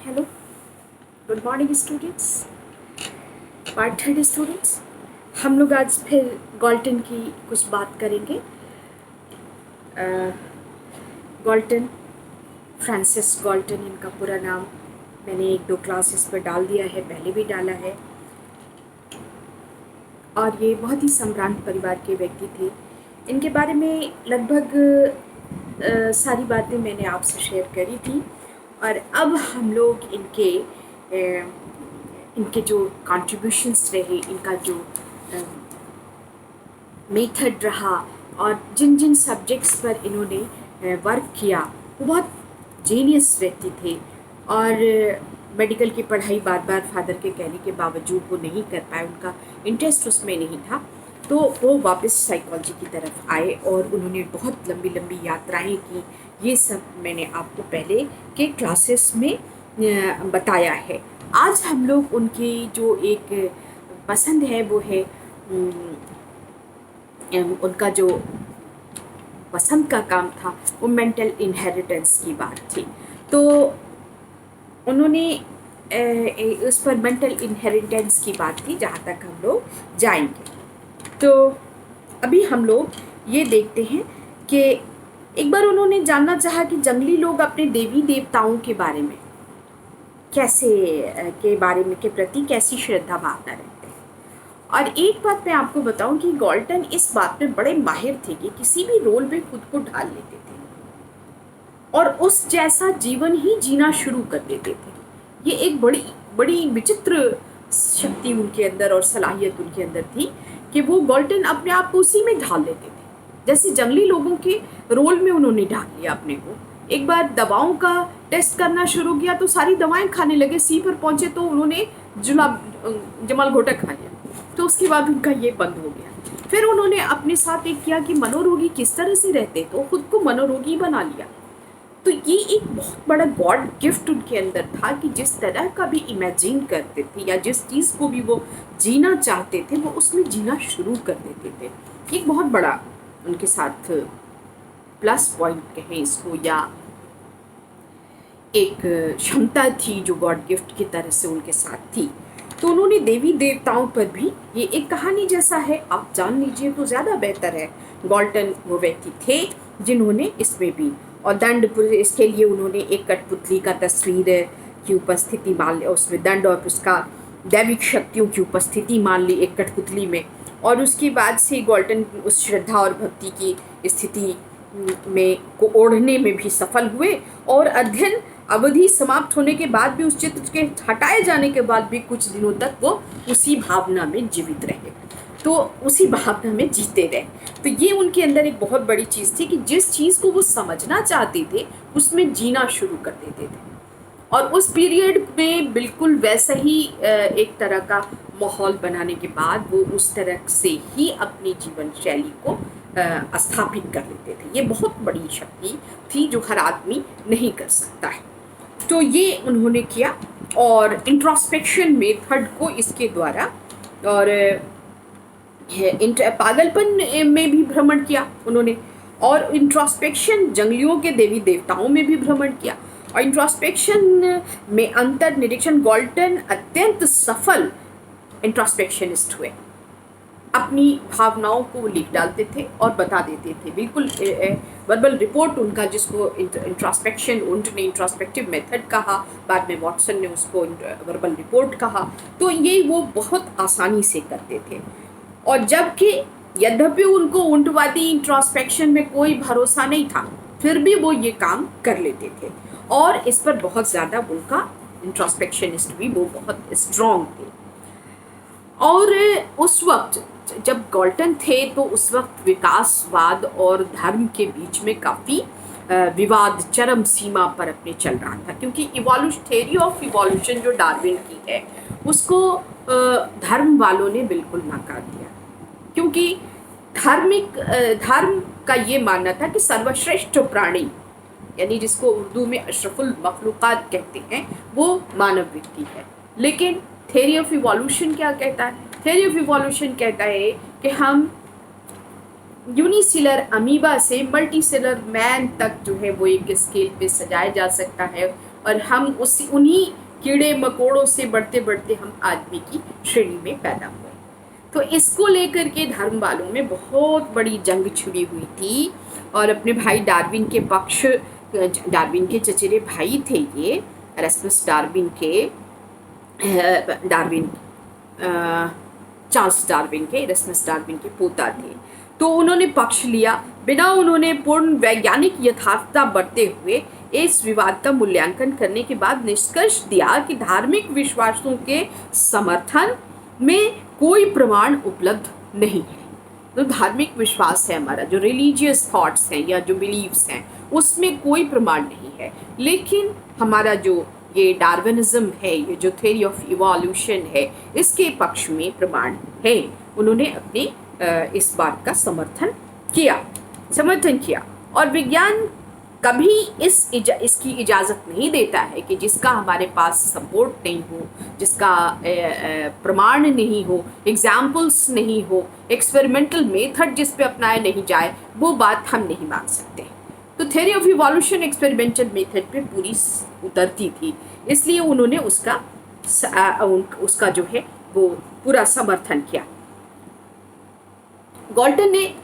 Hello, good morning students, part third students. हम लोग आज फिर गॉल्टन की कुछ बात करेंगे। गॉल्टन, फ्रांसिस गॉल्टन इनका पूरा नाम मैंने एक दो क्लासेस पर डाल दिया है, पहले भी डाला है। और ये बहुत ही सम्रांत परिवार के व्यक्ति थे। इनके बारे में लगभग सारी बातें मैंने आपसे शेयर करी थी। और अब हम लोग इनके जो कंट्रीब्यूशंस रहे, इनका जो मेथड रहा और जिन जिन सब्जेक्ट्स पर इन्होंने वर्क किया, वो बहुत जीनियस व्यक्ति थे। और मेडिकल की पढ़ाई बार बार फादर के कहने के बावजूद वो नहीं कर पाए, उनका इंटरेस्ट उसमें नहीं था। तो वो वापस साइकोलॉजी की तरफ आए और उन्होंने बहुत लंबी लंबी यात्राएं की। ये सब मैंने आपको पहले के क्लासेस में बताया है। आज हम लोग उनकी जो एक पसंद है वो है उनका जो पसंद का काम था वो मेंटल इनहेरिटेंस की बात थी। तो उन्होंने उस पर मेंटल इनहेरिटेंस की बात थी जहाँ तक हम लोग जाएंगे। तो अभी हम लोग ये देखते हैं कि एक बार उन्होंने जानना चाहा कि जंगली लोग अपने देवी देवताओं के बारे में के प्रति कैसी श्रद्धा भावना रखते हैं। और एक बात मैं आपको बताऊं कि गॉल्टन इस बात में बड़े माहिर थे कि किसी भी रोल में खुद को ढाल लेते थे और उस जैसा जीवन ही जीना शुरू कर देते थे। ये एक बड़ी बड़ी विचित्र शक्ति उनके अंदर और सलाहियत उनके अंदर थी कि वो गॉल्टन अपने आप को उसी में ढाल लेते थे। जैसे जंगली लोगों के रोल में उन्होंने ढाल लिया अपने को। एक बार दवाओं का टेस्ट करना शुरू किया तो सारी दवाएं खाने लगे। सी पर पहुंचे तो उन्होंने जमाल घोटक खा लिया। तो उसके बाद उनका ये बंद हो गया। फिर उन्होंने अपने साथ एक किया कि मनोरोगी किस तरह से रहते, तो खुद को मनोरोगी बना लिया। तो ये एक बहुत बड़ा गॉड गिफ्ट उनके अंदर था कि जिस तरह का भी इमेजिन करते थे या जिस चीज़ को भी वो जीना चाहते थे वो उसमें जीना शुरू कर देते थे। एक बहुत बड़ा उनके साथ प्लस पॉइंट कहें इसको, या एक क्षमता थी जो गॉड गिफ्ट की तरह से उनके साथ थी। तो उन्होंने देवी देवताओं पर भी, ये एक कहानी जैसा है, आप जान लीजिए तो ज़्यादा बेहतर है। गॉल्टन वो व्यक्ति थे जिन्होंने इसमें भी, और दंड, इसके लिए उन्होंने एक कठपुतली का तस्वीर की उपस्थिति मान ली, उसमें दंड और उसका दैविक शक्तियों की उपस्थिति मान ली एक कठपुतली में। और उसके बाद से गॉल्टन उस श्रद्धा और भक्ति की स्थिति में को ओढ़ने में भी सफल हुए। और अध्ययन अवधि समाप्त होने के बाद भी, उस चित्र के हटाए जाने के बाद भी कुछ दिनों तक वो उसी भावना में जीवित रहे, तो उसी भावना में जीते रहे। तो ये उनके अंदर एक बहुत बड़ी चीज़ थी कि जिस चीज़ को वो समझना चाहते थे उसमें जीना शुरू कर देते थे। और उस पीरियड में बिल्कुल वैसा ही एक तरह का माहौल बनाने के बाद वो उस तरह से ही अपनी जीवन शैली को स्थापित कर लेते थे। ये बहुत बड़ी शक्ति थी जो हर आदमी नहीं कर सकता है। तो ये उन्होंने किया और इंट्रोस्पेक्शन मेथड को इसके द्वारा, और पागलपन में भी भ्रमण किया उन्होंने, और इंट्रोस्पेक्शन जंगलियों के देवी देवताओं में भी भ्रमण किया, और इंट्रोस्पेक्शन में अंतर निरीक्षण। गॉल्टन अत्यंत सफल इंट्रोस्पेक्शनिस्ट हुए। अपनी भावनाओं को लिख डालते थे और बता देते थे, बिल्कुल वर्बल रिपोर्ट उनका, जिसको इंट्रोस्पेक्शन, उन्होंने इंट्रोस्पेक्टिव मेथड कहा, बाद में वॉटसन ने उसको वर्बल रिपोर्ट कहा। तो ये वो बहुत आसानी से करते थे। और जबकि यद्यपि उनको ऊंटवादी इंट्रोस्पेक्शन में कोई भरोसा नहीं था, फिर भी वो ये काम कर लेते थे और इस पर बहुत ज़्यादा उनका इंट्रोस्पेक्शनिस्ट भी वो बहुत स्ट्रॉन्ग थे। और उस वक्त जब गॉल्टन थे तो उस वक्त विकासवाद और धर्म के बीच में काफ़ी विवाद चरम सीमा पर अपने चल रहा था, क्योंकि थ्योरी ऑफ इवोल्यूशन जो डार्विन की है उसको धर्म वालों ने बिल्कुल नकार दिया, क्योंकि धर्म का ये मानना था कि सर्वश्रेष्ठ प्राणी, यानी जिसको उर्दू में अशरफुल मखलूक़ात कहते हैं, वो मानव व्यक्ति है। लेकिन थ्योरी ऑफ इवोल्यूशन क्या कहता है? थ्योरी ऑफ इवोल्यूशन कहता है कि हम यूनिसेलर अमीबा से मल्टीसेलर मैन तक जो है वो एक स्केल पे सजाया जा सकता है, और हम उन्हीं कीड़े मकोड़ों से बढ़ते बढ़ते हम आदमी की श्रेणी में पैदा हुए। तो इसको लेकर के धर्म वालों में बहुत बड़ी जंग छिड़ी हुई थी और अपने भाई डार्विन के पक्ष, डार्विन के चचेरे भाई थे ये, एरस्मस डार्विन के चार्ल्स डार्विन के, एरस्मस डार्विन के पोता थे। तो उन्होंने पक्ष लिया बिना उन्होंने पूर्ण वैज्ञानिक यथार्थता बरते हुए इस विवाद का मूल्यांकन करने के बाद निष्कर्ष दिया कि धार्मिक विश्वासों के समर्थन में कोई प्रमाण उपलब्ध नहीं है। तो धार्मिक विश्वास है हमारा, जो रिलीजियस थॉट्स हैं या जो बिलीव्स हैं, उसमें कोई प्रमाण नहीं है। लेकिन हमारा जो ये डार्विनिज्म है, ये जो थ्योरी ऑफ इवोल्यूशन है, इसके पक्ष में प्रमाण है। उन्होंने अपने इस बात का समर्थन किया और विज्ञान कभी इसकी इजाज़त नहीं देता है कि जिसका हमारे पास सपोर्ट नहीं हो, जिसका प्रमाण नहीं हो, एग्जाम्पल्स नहीं हो, एक्सपेरिमेंटल मेथड जिस पे अपनाया नहीं जाए, वो बात हम नहीं मान सकते। तो theory of evolution experimental method पे पूरी उतरती थी, इसलिए उन्होंने उसका जो है वो पूरा समर्थन किया। गॉल्टन ने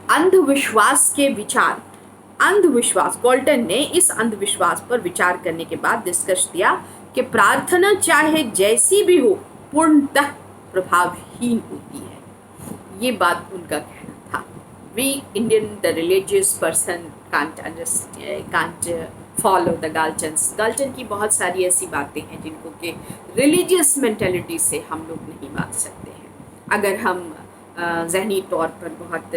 गॉल्टन ने इस अंधविश्वास पर विचार करने के बाद निष्कर्ष दिया कि प्रार्थना चाहे जैसी भी हो पूर्णतः प्रभावहीन होती है। ये बात उनका कहना था। We Indian the religious person can't follow the Galton की बहुत सारी ऐसी बातें हैं जिनको कि रिलीजियस मेंटेलिटी से हम लोग नहीं मान सकते हैं। अगर हम ज़हनी तौर पर बहुत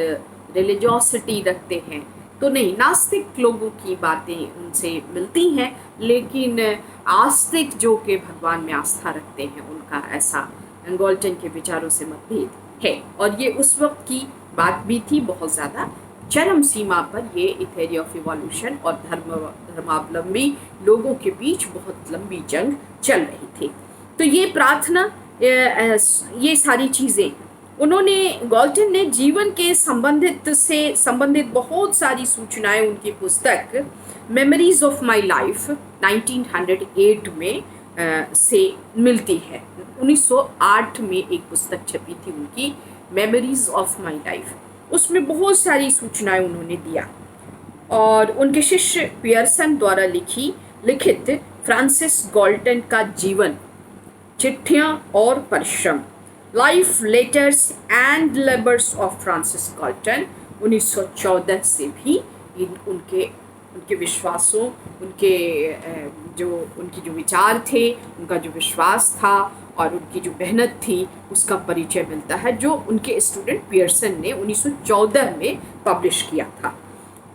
रिलीजियोसिटी रखते हैं तो नहीं, नास्तिक लोगों की बातें उनसे मिलती हैं, लेकिन आस्तिक जो कि भगवान में आस्था रखते हैं उनका ऐसा गॉल्टन के विचारों से मतभेद है। और ये उस वक्त की बात भी थी, बहुत ज़्यादा चरम सीमा पर ये थ्योरी ऑफ इवोल्यूशन और धर्मावलंबी लोगों के बीच बहुत लंबी जंग चल रही थी। तो ये प्रार्थना, ये सारी चीज़ें गॉल्टन ने जीवन के संबंधित बहुत सारी सूचनाएं उनकी पुस्तक मेमोरीज ऑफ माय लाइफ 1908 में से मिलती है। 1908 में एक पुस्तक छपी थी उनकी, मेमोरीज ऑफ माय लाइफ। उसमें बहुत सारी सूचनाएं उन्होंने दिया और उनके शिष्य पियर्सन द्वारा लिखित फ्रांसिस गॉल्टन का जीवन, चिट्ठियाँ और परिश्रम, life letters and labours of Francis Galton 1914 से भी उनके विश्वासों, उनकी जो विचार थे, उनका जो विश्वास था और उनकी जो मेहनत थी, उसका परिचय मिलता है, जो उनके स्टूडेंट पियर्सन ने 1914 में पब्लिश किया था।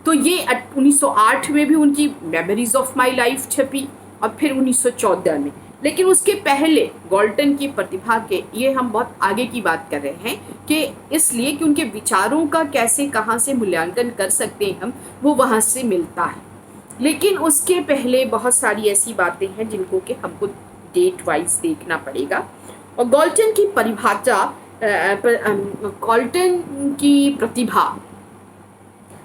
तो ये 1908 में भी उनकी मेमोरीज ऑफ माय लाइफ छपी और फिर 1914 में। लेकिन उसके पहले गॉल्टन की प्रतिभा के, ये हम बहुत आगे की बात कर रहे हैं कि इसलिए कि उनके विचारों का कैसे कहाँ से मूल्यांकन कर सकते हैं हम, वो वहाँ से मिलता है। लेकिन उसके पहले बहुत सारी ऐसी बातें हैं जिनको कि हमको डेट वाइज देखना पड़ेगा। और गॉल्टन की गॉल्टन की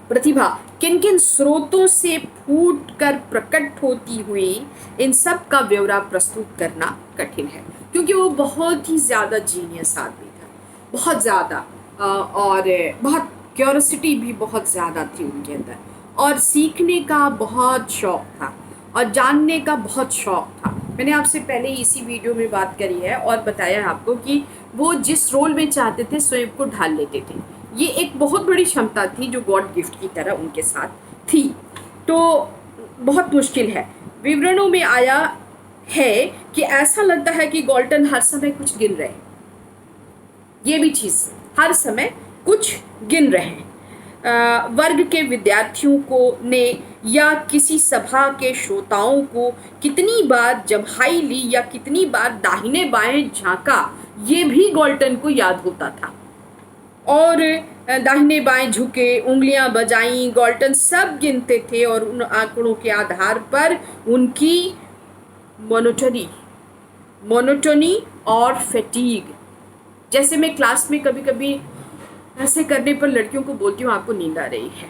प्रतिभा किन किन स्रोतों से फूट कर प्रकट होती हुई, इन सब का ब्यौरा प्रस्तुत करना कठिन है, क्योंकि वो बहुत ही ज़्यादा जीनियस आदमी था, बहुत ज़्यादा, और बहुत क्यूरियोसिटी भी बहुत ज़्यादा थी उनके अंदर, और सीखने का बहुत शौक़ था और जानने का बहुत शौक़ था। मैंने आपसे पहले इसी वीडियो में बात करी है और बताया आपको कि वो जिस रोल में चाहते थे स्वयं को ढाल लेते थे। ये एक बहुत बड़ी क्षमता थी जो गॉड गिफ्ट की तरह उनके साथ थी। तो बहुत मुश्किल है। विवरणों में आया है कि ऐसा लगता है कि गॉल्टन हर समय कुछ गिन रहे हैं, ये भी चीज़, हर समय कुछ गिन रहे हैं। वर्ग के विद्यार्थियों को ने या किसी सभा के श्रोताओं को कितनी बार जम्हाई ली या कितनी बार दाहिने बाएं झांका, ये भी गॉल्टन को याद होता था। और दाहिने बाएं झुके, उंगलियां बजाईं, गॉल्टन सब गिनते थे और उन आंकड़ों के आधार पर उनकी मोनोटोनी और फैटीग, जैसे मैं क्लास में कभी कभी ऐसे करने पर लड़कियों को बोलती हूँ आपको नींद आ रही है,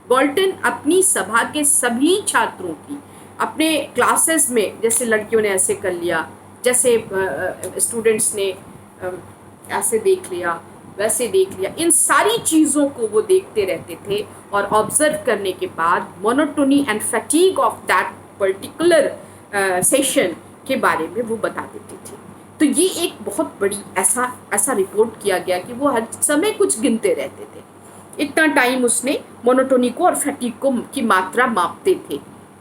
गॉल्टन अपनी सभा के सभी छात्रों की अपने क्लासेस में जैसे लड़कियों ने ऐसे कर लिया, जैसे स्टूडेंट्स ने ऐसे देख लिया, वैसे देख लिया, इन सारी चीज़ों को वो देखते रहते थे और ऑब्जर्व करने के बाद monotony and fatigue of that particular session के बारे में वो बता देते थे। तो ये एक बहुत बड़ी ऐसा ऐसा रिपोर्ट किया गया कि वो हर समय कुछ गिनते रहते थे। इतना टाइम उसने मोनोटोनी को और फैटीग को की मात्रा मापते थे।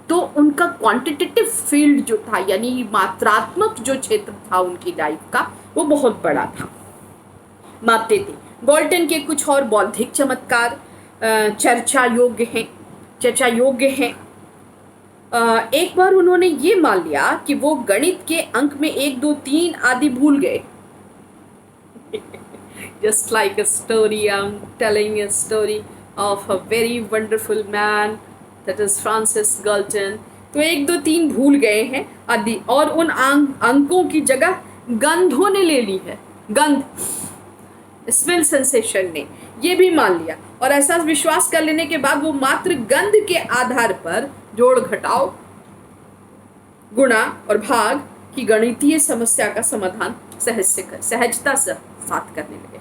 तो उनका क्वांटिटेटिव फील्ड जो था, यानी मात्रात्मक जो क्षेत्र था उनकी लाइफ का, वो बहुत बड़ा था, मापते थे। गॉल्टन के कुछ और बौद्धिक चमत्कार चर्चा योग्य हैं। एक बार उन्होंने ये मान लिया कि वो गणित के अंक में 1 2 3 आदि भूल गए। Just like a story, I'm telling a story of a very wonderful man, that is Francis Galton. तो 1 2 3 भूल गए हैं आदि, और उन अंकों की जगह गंधों ने ले ली है। गंध, स्मेल सेंसेशन ने ये भी मान लिया, और ऐसा विश्वास कर लेने के बाद वो मात्र गंध के आधार पर जोड़ घटाव, गुणा और भाग की गणितीय समस्या का समाधान सहजता से साथ करने लगे।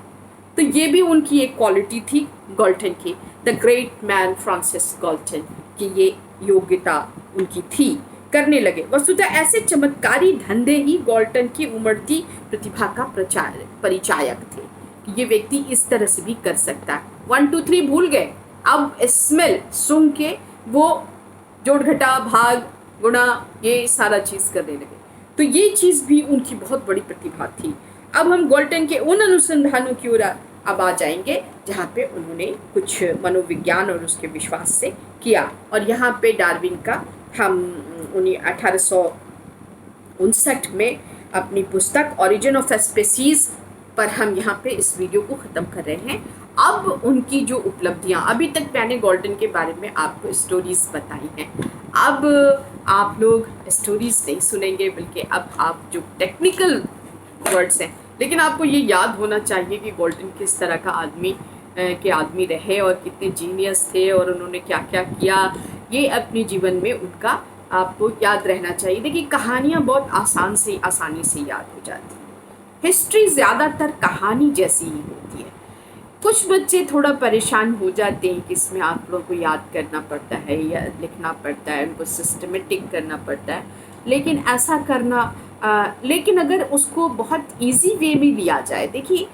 तो ये भी उनकी एक क्वालिटी थी गॉल्टन की, the great man Francis Galton की ये योग्यता उनकी थी, करने लगे। वस्तुतः ऐसे चमत्कारी धंधे ही गॉल्टन की उमड़ती प्रतिभा का परिचायक थे कि ये व्यक्ति इस तरह से भी कर सकता है। 1 2 3 भूल गए, अब स्मेल सूंघ के वो जोड़ घटा भाग गुणा ये सारा चीज़ करने लगे। तो ये चीज़ भी उनकी बहुत बड़ी प्रतिभा थी। अब हम गॉल्टन के उन अनुसंधानों की ओर अब आ जाएंगे जहाँ पे उन्होंने कुछ मनोविज्ञान और उसके विश्वास से किया, और यहाँ पे डार्विन का हम उन्हीं 1859 में अपनी पुस्तक ओरिजिन ऑफ स्पीसीज पर हम यहाँ पे इस वीडियो को ख़त्म कर रहे हैं। अब उनकी जो उपलब्धियाँ, अभी तक मैंने गॉल्टन के बारे में आपको स्टोरीज़ बताई हैं, अब आप लोग स्टोरीज़ नहीं सुनेंगे, बल्कि अब आप जो टेक्निकल वर्ड्स हैं, लेकिन आपको ये याद होना चाहिए कि गॉल्टन किस तरह का आदमी रहे और कितने जीनियस थे और उन्होंने क्या क्या किया, ये अपने जीवन में उनका आपको याद रहना चाहिए। देखिए, कहानियाँ बहुत आसानी से याद हो जाती हैं। हिस्ट्री ज़्यादातर कहानी जैसी ही होती है। कुछ बच्चे थोड़ा परेशान हो जाते हैं कि इसमें आप लोगों को याद करना पड़ता है या लिखना पड़ता है, उनको सिस्टमेटिक करना पड़ता है, लेकिन ऐसा करना लेकिन अगर उसको बहुत इजी वे में लिया जाए। देखिए,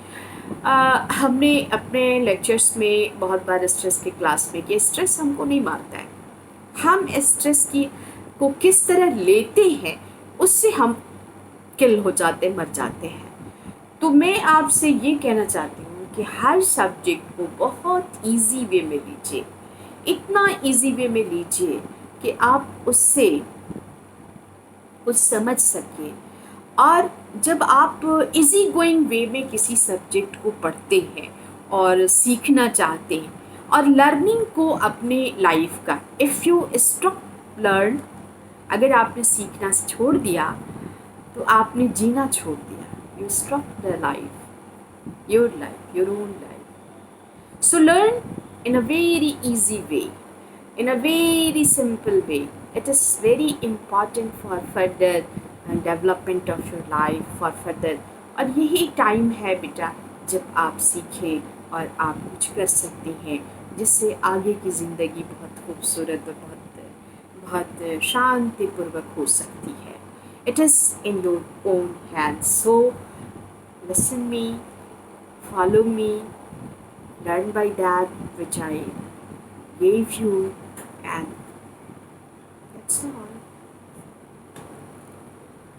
हमने अपने लेक्चर्स में बहुत बार स्ट्रेस के क्लास में कि स्ट्रेस हमको नहीं मारता है, हम स्ट्रेस को किस तरह लेते हैं उससे हम किल हो जाते, मर जाते हैं। तो मैं आपसे ये कहना चाहती हूँ कि हर सब्जेक्ट को बहुत इजी वे में लीजिए, इतना इजी वे में लीजिए कि आप उससे कुछ समझ सकें। और जब आप इजी गोइंग वे में किसी सब्जेक्ट को पढ़ते हैं और सीखना चाहते हैं और लर्निंग को अपने लाइफ का, इफ़ यू स्टॉप लर्न, अगर आपने सीखना छोड़ दिया तो आपने जीना छोड़ दिया। You stop the life, your own life. So learn in a very easy way, in a very simple way. It is very important for further development of your life, for further. और यही time है बेटा जब आप सीखें और आप कुछ कर सकते हैं जिससे आगे की ज़िंदगी बहुत खूबसूरत और बहुत शांतिपूर्वक हो सकती है। It is in your own hands. So listen me, follow me, learn by that which I gave you